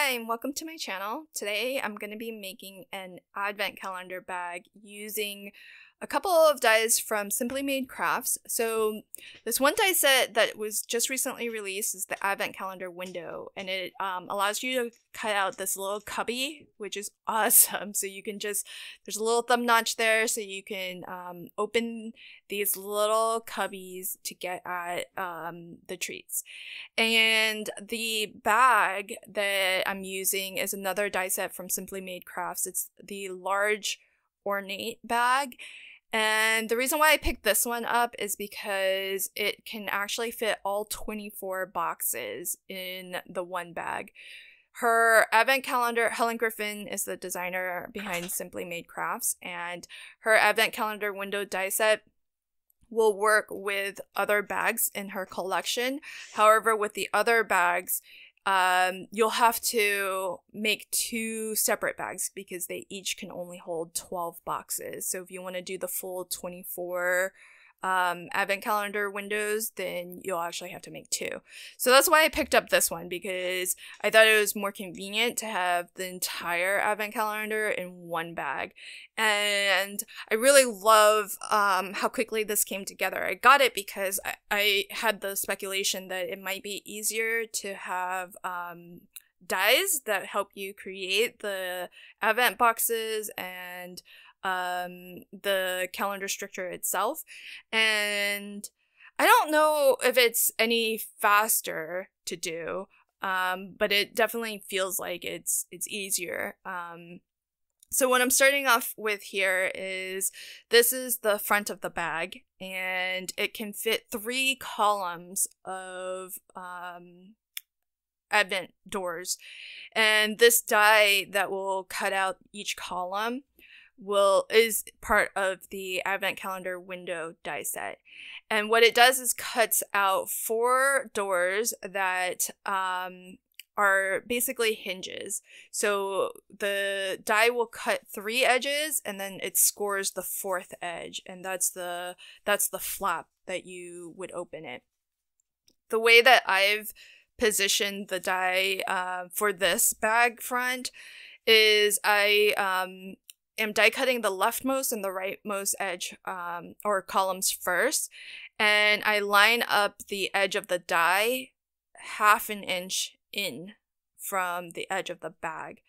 Hi, and welcome to my channel. Today I'm going to be making an advent calendar bag using a couple of dies from Simply Made Crafts. So this one die set that was just recently released is the advent calendar window, and it allows you to cut out this little cubby, which is awesome. So you can there's a little thumb notch there, so you can open these little cubbies to get at the treats. And the bag that I'm using is another die set from Simply Made Crafts. It's the large Ornate Bag. And the reason why I picked this one up is because it can actually fit all 24 boxes in the one bag. Her advent calendar, Helen Griffin is the designer behind Simply Made Crafts, and her advent calendar window die set will work with other bags in her collection. However, with the other bags, you'll have to make two separate bags because they each can only hold 12 boxes. So if you want to do the full 24 advent calendar windows, then you'll actually have to make two. So that's why I picked up this one, because I thought it was more convenient to have the entire advent calendar in one bag. And I really love how quickly this came together. I got it because I had the speculation that it might be easier to have dies that help you create the advent boxes and the calendar structure itself. And I don't know if it's any faster to do, but it definitely feels like it's easier. So what I'm starting off with here is, this is the front of the bag, and it can fit 3 columns of advent doors. And this die that will cut out each column is part of the advent calendar window die set. And what it does is cuts out 4 doors that are basically hinges. So the die will cut 3 edges, and then it scores the 4th edge, and that's the flap that you would open it. The way that I've positioned the die for this bag front is I am die cutting the leftmost and the rightmost edge or columns first, and I line up the edge of the die 1/2 inch in from the edge of the bag.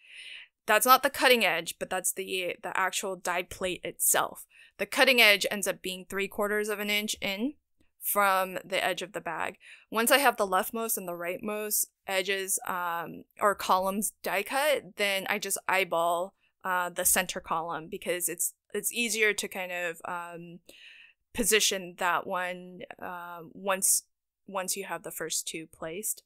That's not the cutting edge, but that's the actual die plate itself. The cutting edge ends up being 3/4 inch in from the edge of the bag. Once I have the leftmost and the rightmost edges or columns die cut, then I just eyeball the center column, because it's easier to kind of position that one once you have the first 2 placed.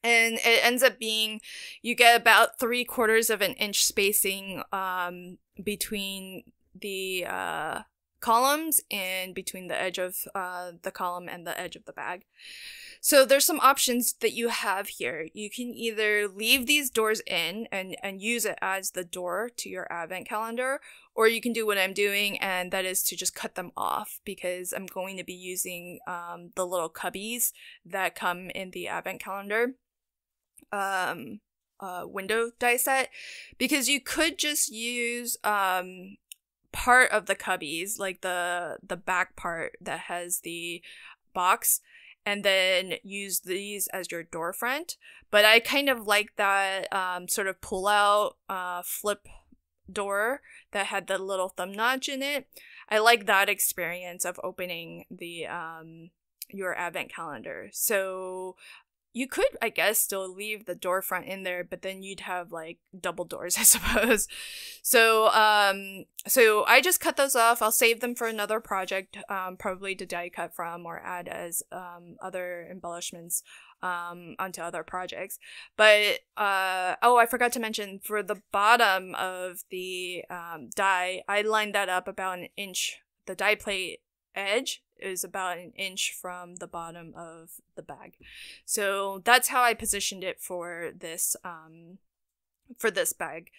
And it ends up being, you get about 3/4 inch spacing between the columns and between the edge of the column and the edge of the bag. So there's some options that you have here. You can either leave these doors in and use it as the door to your advent calendar, or you can do what I'm doing, and that is to just cut them off, because I'm going to be using the little cubbies that come in the advent calendar window die set, because you could just use part of the cubbies, like the back part that has the box, and then use these as your door front. But I kind of like that sort of pull out flip door that had the little thumb notch in it. I like that experience of opening the your advent calendar. So you could, I guess, still leave the door front in there, but then you'd have like double doors, I suppose. So I just cut those off. I'll save them for another project, probably to die cut from or add as other embellishments onto other projects. But oh, I forgot to mention, for the bottom of the die, I lined that up about 1 inch. The die plate edge is about 1 inch from the bottom of the bag. So that's how I positioned it for this bag.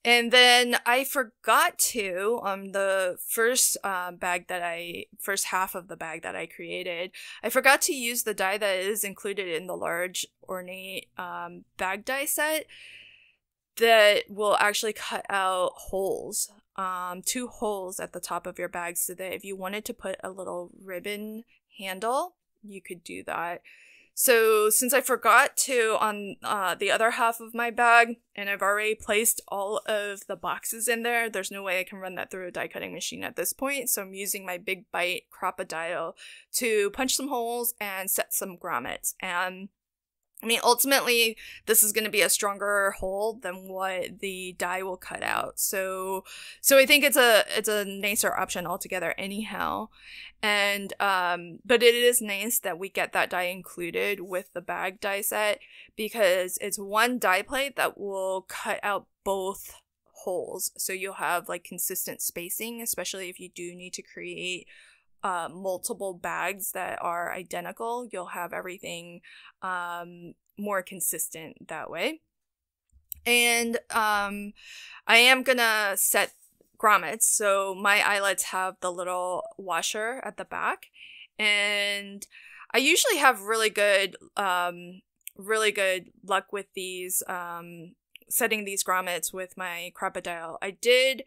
And then I forgot to, the first first half of the bag that I created, I forgot to use the die that is included in the large Ornate bag die set that will actually cut out holes, 2 holes at the top of your bag, so that if you wanted to put a little ribbon handle, you could do that. So since I forgot to on the other half of my bag, and I've already placed all of the boxes in there, there's no way I can run that through a die cutting machine at this point. So I'm using my Big Bite Crop-A-Dial to punch some holes and set some grommets. And I mean, ultimately, this is going to be a stronger hole than what the die will cut out. So I think it's a nicer option altogether anyhow. And, but it is nice that we get that die included with the bag die set, because it's one die plate that will cut out both holes. So you'll have like consistent spacing, especially if you do need to create multiple bags that are identical. You'll have everything more consistent that way. And I am gonna set grommets, so my eyelets have the little washer at the back, and I usually have really good luck with these setting these grommets with my Crop-A-Dial. I did,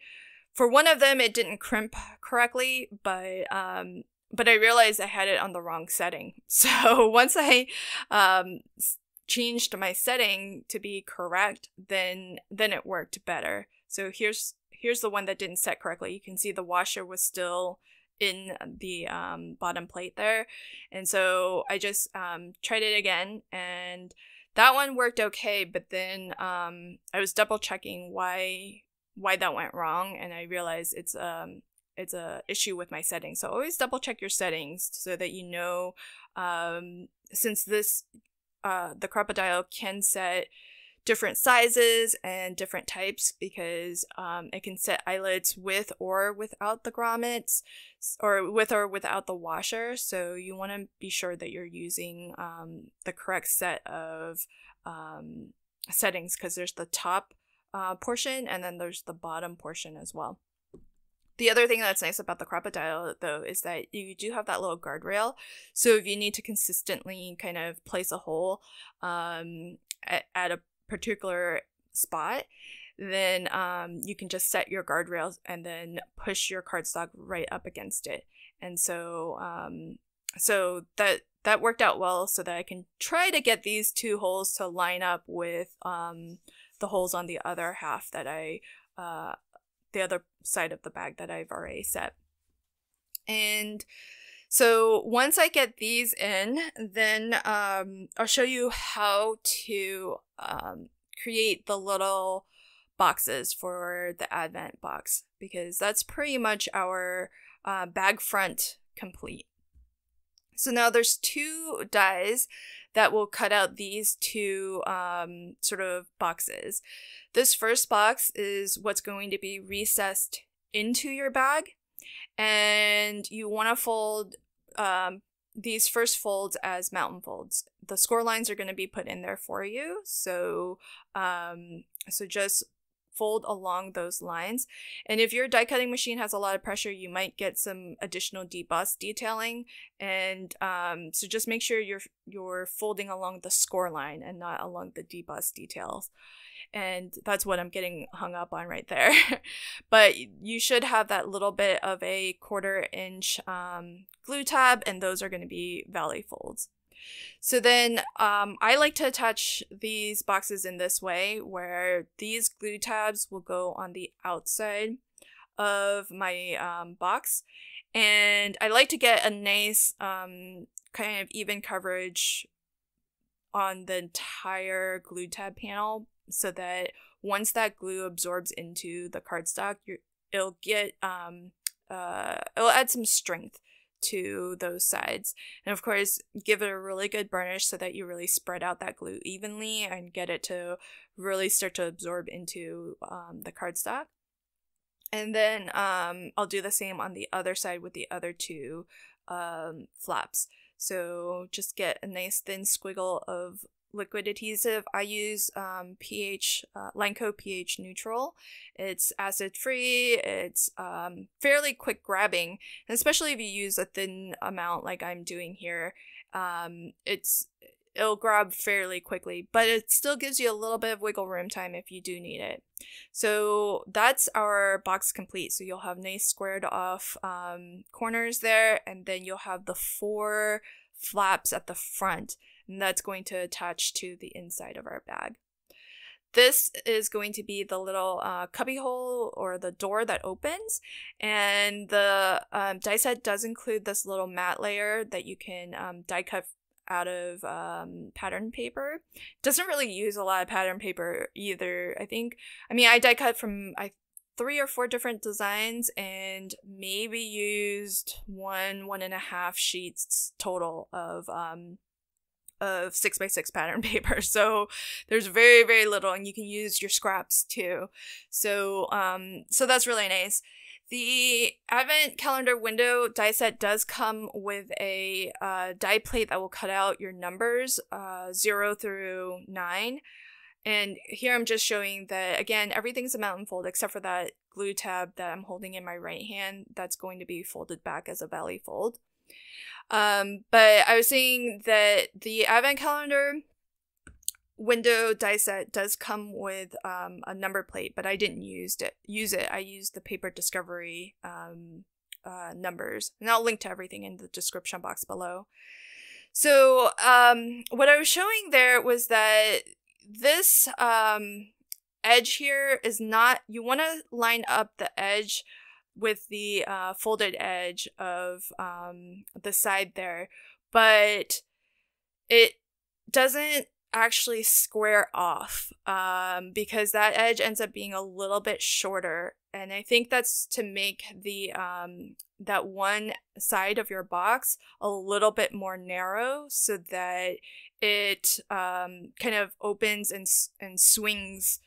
for one of them, it didn't crimp correctly, but I realized I had it on the wrong setting. So once I changed my setting to be correct, then it worked better. So here's the one that didn't set correctly. You can see the washer was still in the bottom plate there, and so I just tried it again, and that one worked okay. But then I was double checking why that went wrong, and I realized it's a issue with my settings. So always double check your settings so that you know, since this the Crop-A-Dial can set different sizes and different types, because it can set eyelets with or without the grommets, or with or without the washer. So you want to be sure that you're using the correct set of settings, because there's the top portion and then there's the bottom portion as well. The other thing that's nice about the Crop-A-Dial, though, is that you do have that little guardrail. So if you need to consistently kind of place a hole at a particular spot, then you can just set your guardrails and then push your cardstock right up against it. And so that worked out well, so that I can try to get these 2 holes to line up with the holes on the other half that the other side of the bag that I've already set. And so once I get these in, then I'll show you how to create the little boxes for the Advent box, because that's pretty much our bag front complete. So now there's 2 dies that will cut out these 2 sort of boxes. This first box is what's going to be recessed into your bag, and you want to fold these first folds as mountain folds. The score lines are going to be put in there for you, so just fold along those lines. And if your die cutting machine has a lot of pressure, you might get some additional deboss detailing, and so just make sure you're folding along the score line and not along the deboss details. And that's what I'm getting hung up on right there. But you should have that little bit of a 1/4 inch glue tab, and those are going to be valley folds. So then I like to attach these boxes in this way, where these glue tabs will go on the outside of my box, and I like to get a nice kind of even coverage on the entire glue tab panel, so that once that glue absorbs into the cardstock, it'll add some strength to those sides. And of course, give it a really good burnish so that you really spread out that glue evenly and get it to really start to absorb into the cardstock. And then I'll do the same on the other side with the other 2 flaps. So just get a nice thin squiggle of liquid adhesive. I use Lanco pH neutral. It's acid free. It's fairly quick grabbing, and especially if you use a thin amount like I'm doing here, it'll grab fairly quickly, but it still gives you a little bit of wiggle room time if you do need it. So that's our box complete. So you'll have nice squared off corners there, and then you'll have the 4 flaps at the front, and that's going to attach to the inside of our bag. This is going to be the little cubby hole or the door that opens, and the die set does include this little matte layer that you can die cut out of pattern paper. Doesn't really use a lot of pattern paper either. I die cut from 3 or 4 different designs and maybe used 1.5 sheets total of 6x6 pattern paper. So there's very, very little, and you can use your scraps too. So that's really nice. The Advent Calendar window die set does come with a die plate that will cut out your numbers 0 through 9. And here I'm just showing that, again, everything's a mountain fold except for that glue tab that I'm holding in my right hand. That's going to be folded back as a belly fold. But I was saying that the Advent Calendar window die set does come with a number plate, but I didn't use it. I used the Paper Discovery numbers, and I'll link to everything in the description box below. So what I was showing there was that this edge here is not, you want to line up the edge with the folded edge of the side there, but it doesn't actually square off because that edge ends up being a little bit shorter, and I think that's to make the that one side of your box a little bit more narrow so that it kind of opens and swings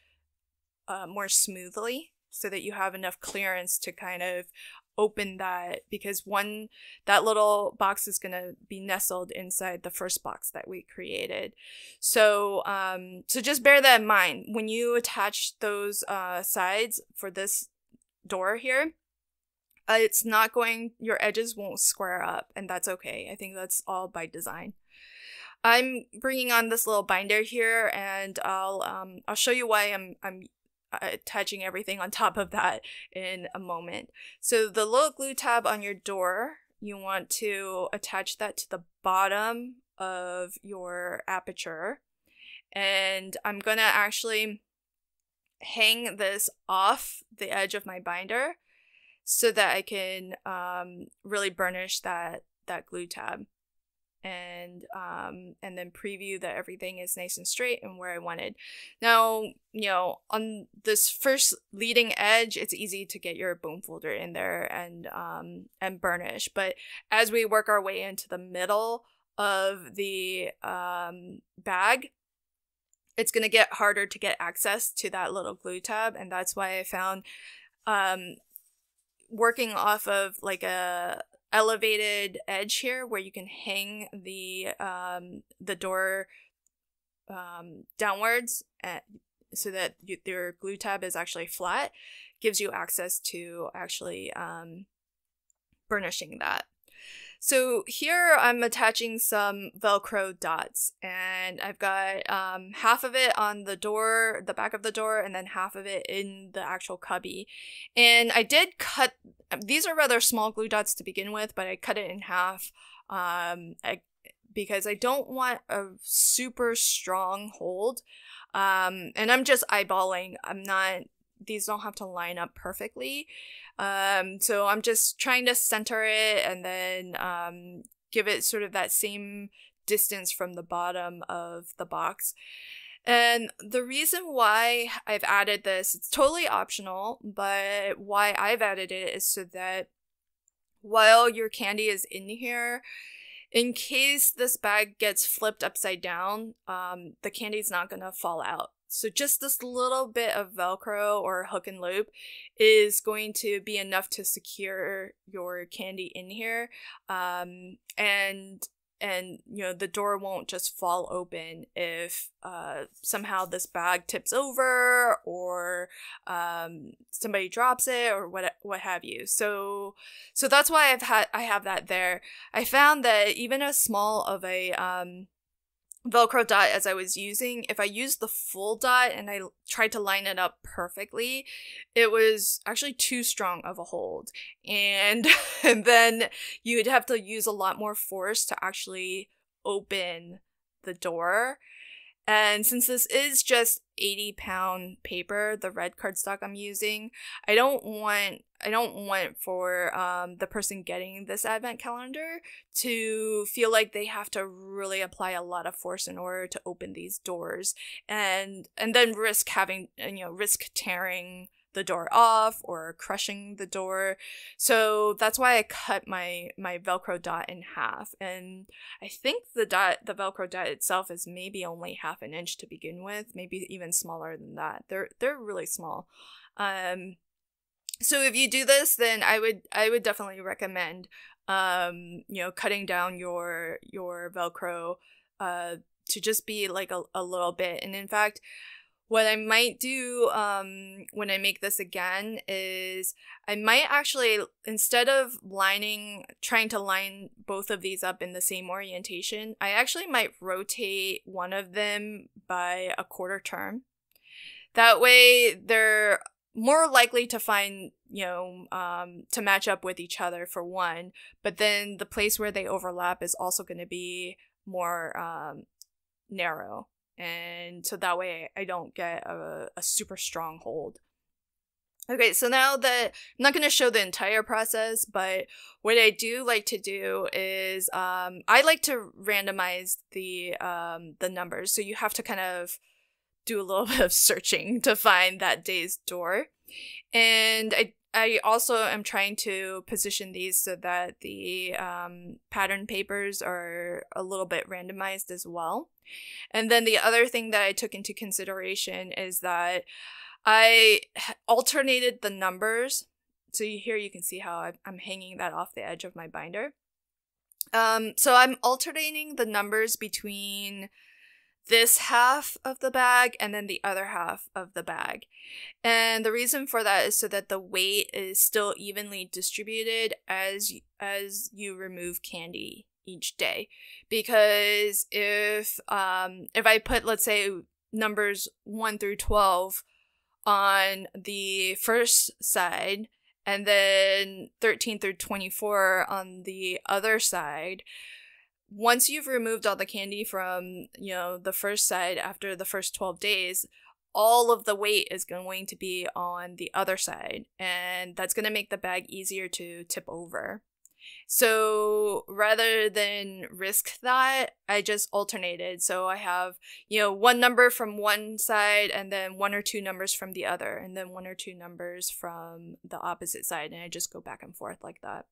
more smoothly, so that you have enough clearance to kind of open that, because that little box is going to be nestled inside the first box that we created. So so just bear that in mind when you attach those sides for this door here. It's not going, your edges won't square up, and that's okay. I think that's all by design. I'm bringing on this little binder here, and I'll show you why I'm attaching everything on top of that in a moment. So the little glue tab on your door, you want to attach that to the bottom of your aperture, and I'm gonna actually hang this off the edge of my binder so that I can really burnish that glue tab, and then preview that everything is nice and straight and where I wanted. Now, on this first leading edge, it's easy to get your boom folder in there and burnish. But as we work our way into the middle of the bag, it's going to get harder to get access to that little glue tab, and that's why I found working off of like a elevated edge here where you can hang the door downwards so that your glue tab is actually flat, gives you access to actually burnishing that. So here I'm attaching some Velcro dots, and I've got half of it on the door, the back of the door, and then half of it in the actual cubby. And I did cut, these are rather small glue dots to begin with, but I cut it in half because I don't want a super strong hold. And I'm just eyeballing, these don't have to line up perfectly. So I'm just trying to center it and then give it sort of that same distance from the bottom of the box. And the reason why I've added this, it's totally optional, but why I've added it is so that while your candy is in here, in case this bag gets flipped upside down, the candy's not going to fall out. So just this little bit of Velcro or hook and loop is going to be enough to secure your candy in here. And and the door won't just fall open if somehow this bag tips over, or somebody drops it, or what have you. So that's why I have that there. I found that even as small of a Velcro dot as I was using, if I used the full dot and I tried to line it up perfectly, it was actually too strong of a hold. And then you'd have to use a lot more force to actually open the door. And since this is just 80-pound paper, the red cardstock I'm using, I don't want for the person getting this advent calendar to feel like they have to really apply a lot of force in order to open these doors, and then risk tearing the door off or crushing the door. So that's why I cut my Velcro dot in half. And I think the Velcro dot itself is maybe only half an inch to begin with, maybe even smaller than that. They're really small. So if you do this, then I would definitely recommend cutting down your Velcro to just be like a little bit. And in fact, what I might do when I make this again is I might actually, instead of trying to line both of these up in the same orientation, I actually might rotate one of them by a quarter turn. That way they're more likely to find, to match up with each other for one, but then the place where they overlap is also going to be more narrow. And so that way I don't get a super strong hold. Okay, so now that I'm not going to show the entire process, but what I do like to do is I like to randomize the numbers. So you have to kind of do a little bit of searching to find that day's door. And I also am trying to position these so that the pattern papers are a little bit randomized as well. And then the other thing that I took into consideration is that I alternated the numbers. So here you can see how I'm hanging that off the edge of my binder. So I'm alternating the numbers between this half of the bag and then the other half of the bag. And the reason for that is so that the weight is still evenly distributed as you remove candy each day. Because if I put, let's say, numbers 1 through 12 on the first side and then 13 through 24 on the other side, once you've removed all the candy from, the first side after the first 12 days, all of the weight is going to be on the other side, and that's going to make the bag easier to tip over. So rather than risk that, I just alternated. So I have, one number from one side and then 1 or 2 numbers from the other, and then 1 or 2 numbers from the opposite side, and I just go back and forth like that.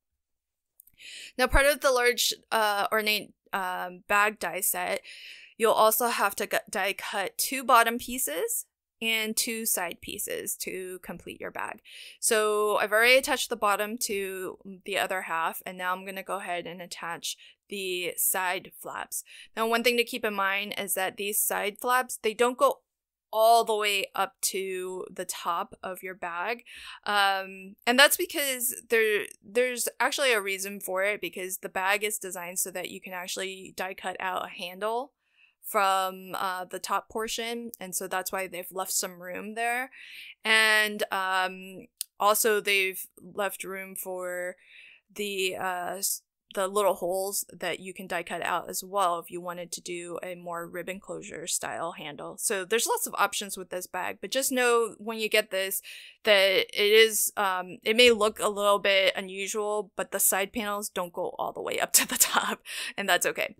Now, part of the large ornate bag die set, you'll also have to die cut 2 bottom pieces and 2 side pieces to complete your bag. So I've already attached the bottom to the other half, and now I'm going to go ahead and attach the side flaps. Now, one thing to keep in mind is that these side flaps, they don't go all the way up to the top of your bag, and that's because there's actually a reason for it, because the bag is designed so that you can actually die cut out a handle from the top portion, and so that's why they've left some room there. And also they've left room for the little holes that you can die cut out as well if you wanted to do a more ribbon closure style handle. So there's lots of options with this bag, but just know when you get this that it may look a little bit unusual, but the side panels don't go all the way up to the top, and that's okay.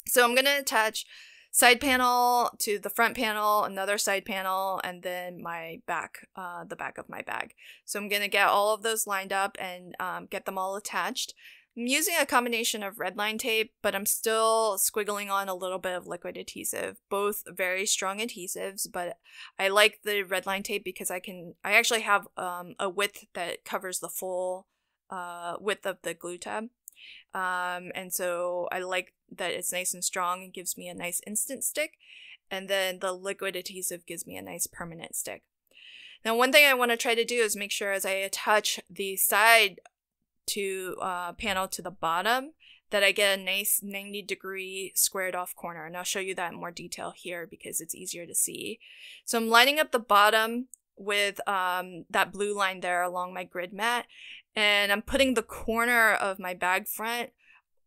So I'm going to attach side panel to the front panel, another side panel, and then my back, the back of my bag. So I'm going to get all of those lined up and get them all attached. I'm using a combination of red line tape, but I'm still squiggling on a little bit of liquid adhesive. Both very strong adhesives, but I like the red line tape because I actually have a width that covers the full width of the glue tab. And so I like that it's nice and strong and gives me a nice instant stick. And then the liquid adhesive gives me a nice permanent stick. Now, one thing I want to try to do is make sure as I attach the side to panel to the bottom that I get a nice 90-degree squared off corner. And I'll show you that in more detail here because it's easier to see. So I'm lining up the bottom with that blue line there along my grid mat. And I'm putting the corner of my bag front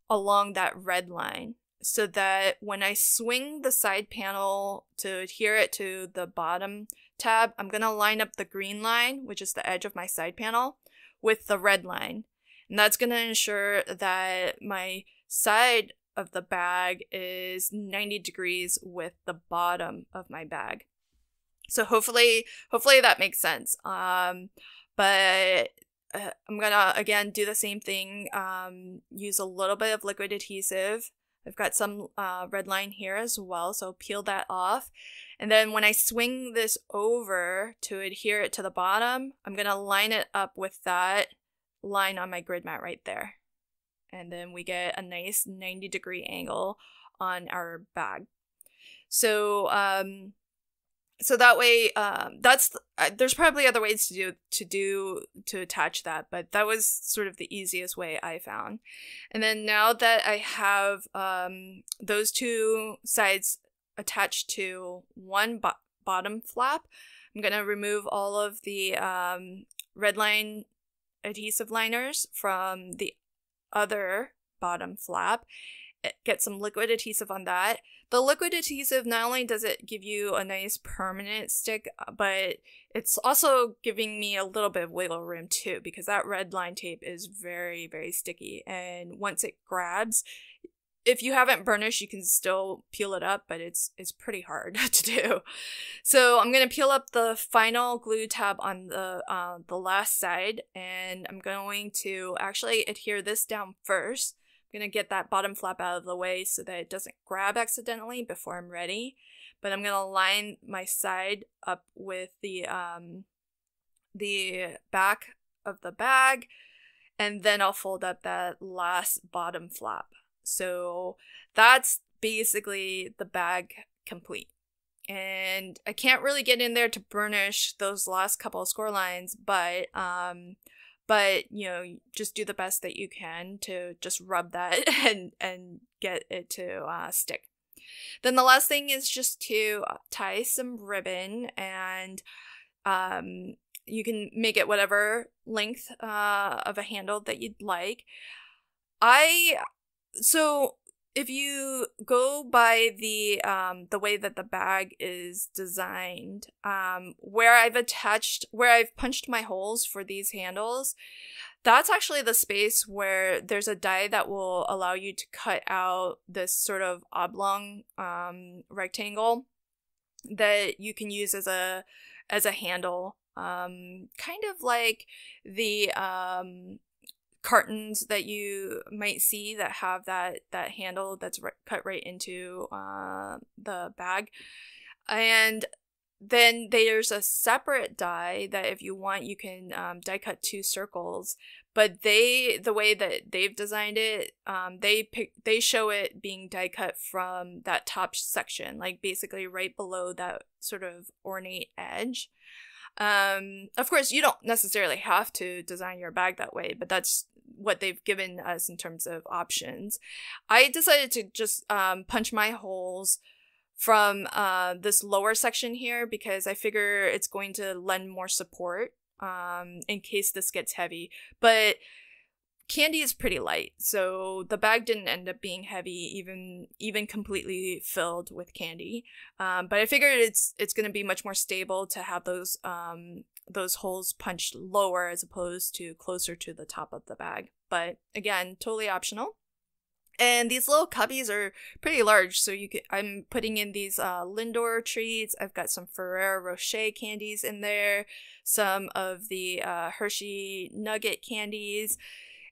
along that red line so that when I swing the side panel to adhere it to the bottom tab, I'm going to line up the green line, which is the edge of my side panel, with the red line. And that's going to ensure that my side of the bag is 90 degrees with the bottom of my bag. So hopefully that makes sense. But I'm gonna, again, do the same thing, use a little bit of liquid adhesive. I've got some red line here as well, so peel that off. And then when I swing this over to adhere it to the bottom, I'm gonna line it up with that line on my grid mat right there. And then we get a nice 90-degree angle on our bag. So so that way, there's probably other ways to attach that, but that was sort of the easiest way I found. And then now that I have those two sides attached to one bottom flap, I'm gonna remove all of the red line adhesive liners from the other bottom flap. Get some liquid adhesive on that. The liquid adhesive, not only does it give you a nice permanent stick, but it's also giving me a little bit of wiggle room too, because that red line tape is very, very sticky. And once it grabs, if you haven't burnished, you can still peel it up, but it's pretty hard to do. So I'm going to peel up the final glue tab on the last side, and I'm going to actually adhere this down first. I'm going to get that bottom flap out of the way so that it doesn't grab accidentally before I'm ready. But I'm going to line my side up with the back of the bag, and then I'll fold up that last bottom flap. So that's basically the bag complete. And I can't really get in there to burnish those last couple of score lines, but you know, just do the best that you can to just rub that and get it to stick. Then the last thing is just to tie some ribbon, and you can make it whatever length of a handle that you'd like. So if you go by the way that the bag is designed, where I've punched my holes for these handles, that's actually the space where there's a die that will allow you to cut out this sort of oblong rectangle that you can use as a handle, kind of like the cartons that you might see that have that handle that's cut right into the bag. And then there's a separate die that if you want you can die cut 2 circles, but the way that they've designed it, they show it being die cut from that top section, like basically right below that sort of ornate edge. Of course, you don't necessarily have to design your bag that way, but that's what they've given us in terms of options. I decided to just punch my holes from this lower section here because I figure it's going to lend more support in case this gets heavy. But candy is pretty light, so the bag didn't end up being heavy, even completely filled with candy. But I figured it's going to be much more stable to have those holes punched lower as opposed to closer to the top of the bag. But again, totally optional. And these little cubbies are pretty large, so I'm putting in these Lindor treats. I've got some Ferrero Rocher candies in there, some of the Hershey Nugget candies.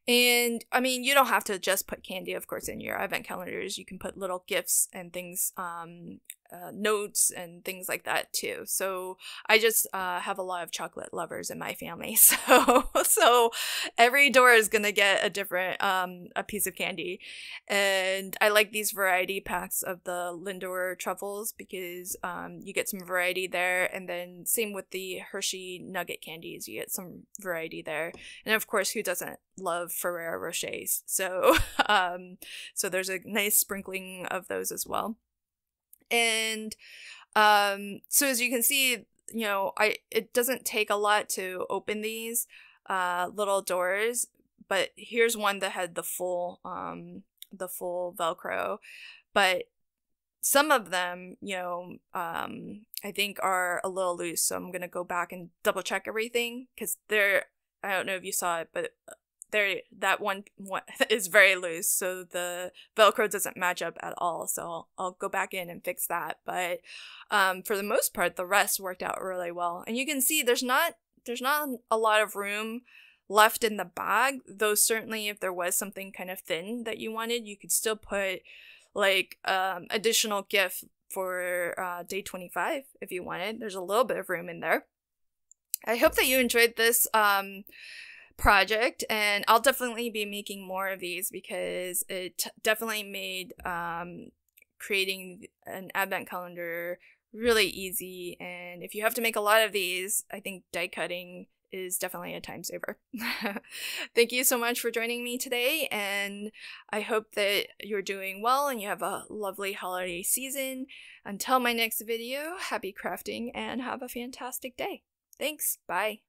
And I mean, you don't have to just put candy, of course, in your advent calendars. You can put little gifts and things notes and things like that too. So I just have a lot of chocolate lovers in my family. So every door is gonna get a different a piece of candy, and I like these variety packs of the Lindor truffles because you get some variety there, and then same with the Hershey nugget candies, you get some variety there, and of course, who doesn't love Ferrero Rochers? So so there's a nice sprinkling of those as well. And so as you can see, it doesn't take a lot to open these little doors, but here's one that had the full Velcro, but some of them, I think are a little loose, so I'm gonna go back and double check everything, because I don't know if you saw it, but that one is very loose, so the Velcro doesn't match up at all, so I'll go back in and fix that. But for the most part, the rest worked out really well. And you can see there's not a lot of room left in the bag, though certainly if there was something kind of thin that you wanted, you could still put like additional gift for day 25 if you wanted. There's a little bit of room in there. I hope that you enjoyed this project, and I'll definitely be making more of these because it definitely made creating an advent calendar really easy. And if you have to make a lot of these, I think die cutting is definitely a time saver. Thank you so much for joining me today, and I hope that you're doing well and you have a lovely holiday season. Until my next video, happy crafting and have a fantastic day. Thanks. Bye.